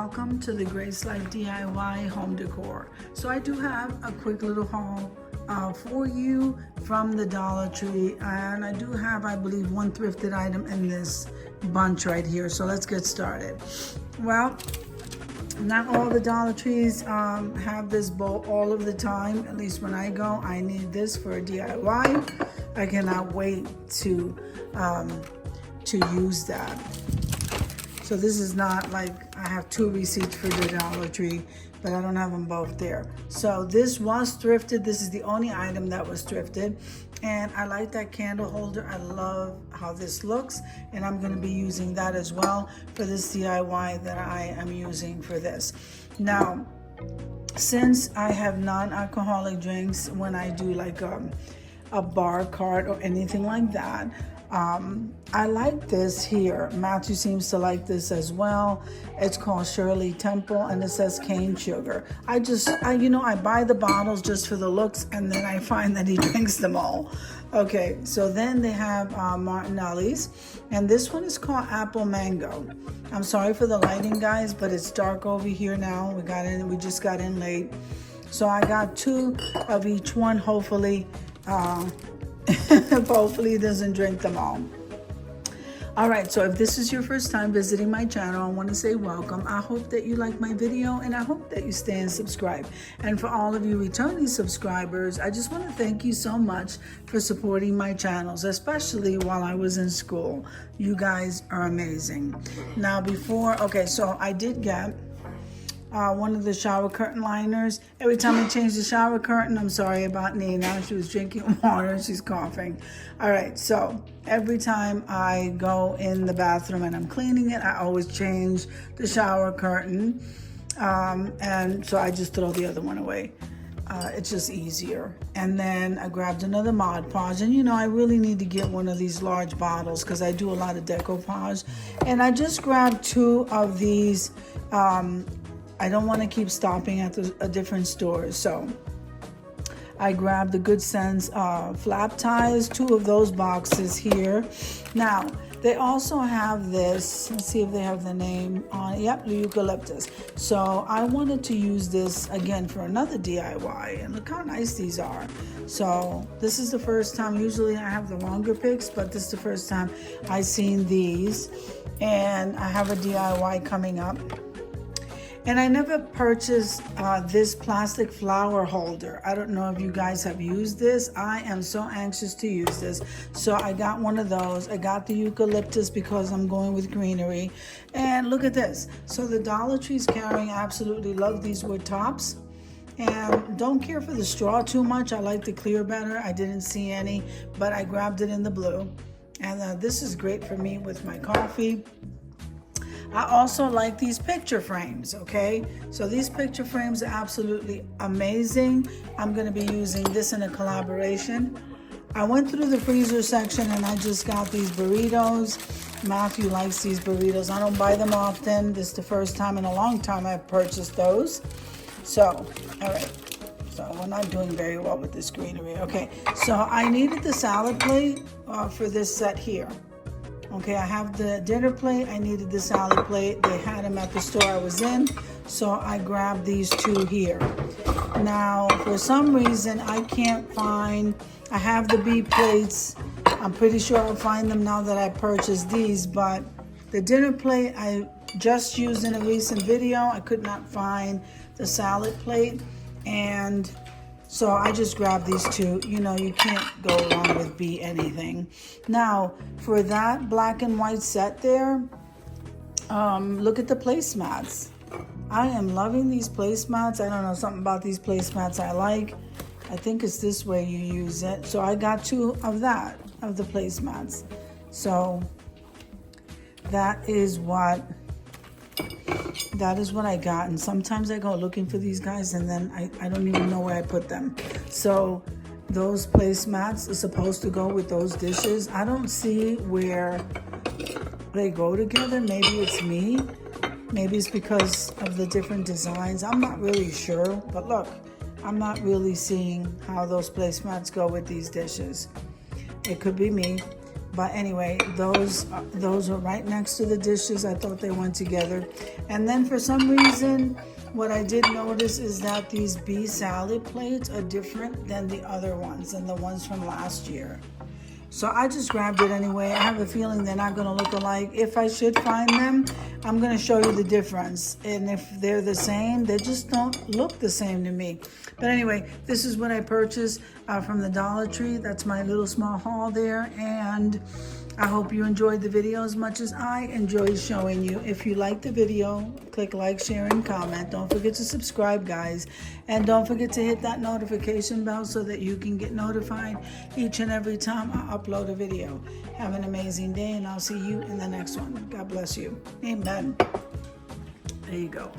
Welcome to the Grace Life DIY home decor. So I do have a quick little haul for you from the Dollar Tree, and I do have, I believe, one thrifted item in this bunch right here. So let's get started. Well, not all the Dollar Trees have this bowl all of the time. At least when I go, I need this for a DIY. I cannot wait to use that. So this is not like I have two receipts for the Dollar Tree, but I don't have them both there. So this was thrifted. This is the only item that was thrifted. And I like that candle holder. I love how this looks. And I'm gonna be using that as well for this DIY that I am using for this. Now, since I have non-alcoholic drinks when I do like a bar cart or anything like that, I like this here. Matthew seems to like this as well. It's called Shirley Temple and it says cane sugar. I buy the bottles just for the looks, and then I find that he drinks them all. Okay, so then they have Martinelli's, and this one is called Apple Mango. I'm sorry for the lighting, guys, but it's dark over here now. We just got in late. So I got two of each one, hopefully. Hopefully he doesn't drink them all. All right, so if this is your first time visiting my channel, I want to say welcome. I hope that you like my video, and I hope that you stay and subscribe. And for all of you returning subscribers, I just want to thank you so much for supporting my channels, especially while I was in school. You guys are amazing. Now so I did get one of the shower curtain liners. Every time I change the shower curtain, I'm sorry about Nina. She was drinking water and she's coughing. All right, so every time I go in the bathroom and I'm cleaning it, I always change the shower curtain. And so I just throw the other one away. It's just easier. And then I grabbed another Mod Podge, and I really need to get one of these large bottles because I do a lot of decoupage. And I just grabbed two of these. I don't want to keep stopping at different stores, so I grabbed the Good Sense flap ties, two of those boxes here. Now, they also have this, let's see if they have the name on it. Yep, the eucalyptus. So I wanted to use this again for another DIY, and look how nice these are. So this is the first time. Usually I have the longer picks, but this is the first time I've seen these, and I have a DIY coming up. And I never purchased this plastic flower holder. I don't know if you guys have used this. I am so anxious to use this. So I got one of those. I got the eucalyptus because I'm going with greenery. And look at this. So the Dollar Tree's carrying, I absolutely love these wood tops. And don't care for the straw too much. I like the clear better. I didn't see any, but I grabbed it in the blue. And this is great for me with my coffee. I also like these picture frames, okay? So these picture frames are absolutely amazing. I'm gonna be using this in a collaboration. I went through the freezer section and I just got these burritos. Matthew likes these burritos. I don't buy them often. This is the first time in a long time I've purchased those. So, all right. So we're not doing very well with this greenery. Okay, so I needed the salad plate for this set here. Okay, I have the dinner plate. I needed the salad plate. They had them at the store I was in, so I grabbed these two here. Now, for some reason, I can't find, I have the B plates. I'm pretty sure I'll find them now that I purchased these, but the dinner plate I just used in a recent video. I could not find the salad plate, and so I just grabbed these two. You can't go wrong with B anything. Now, for that black and white set there, look at the placemats. I am loving these placemats. I don't know, something about these placemats I like. I think it's this way you use it. So I got two of the placemats. So that is what I got. And sometimes I go looking for these guys and then I don't even know where I put them. So those placemats are supposed to go with those dishes. I don't see where they go together. Maybe it's me. Maybe it's because of the different designs. I'm not really sure. But look, I'm not really seeing how those placemats go with these dishes. It could be me. But anyway, those are right next to the dishes. I thought they went together. And then for some reason, what I did notice is that these bee salad plates are different than the other ones, and the ones from last year. So I just grabbed it anyway. I have a feeling they're not going to look alike. If I should find them, I'm going to show you the difference. And if they're the same, they just don't look the same to me. But anyway, this is what I purchased from the Dollar Tree. That's my little small haul there. And I hope you enjoyed the video as much as I enjoyed showing you. If you liked the video, click like, share, and comment. Don't forget to subscribe, guys. And don't forget to hit that notification bell so that you can get notified each and every time I upload a video. Have an amazing day, and I'll see you in the next one. God bless you. Amen. There you go.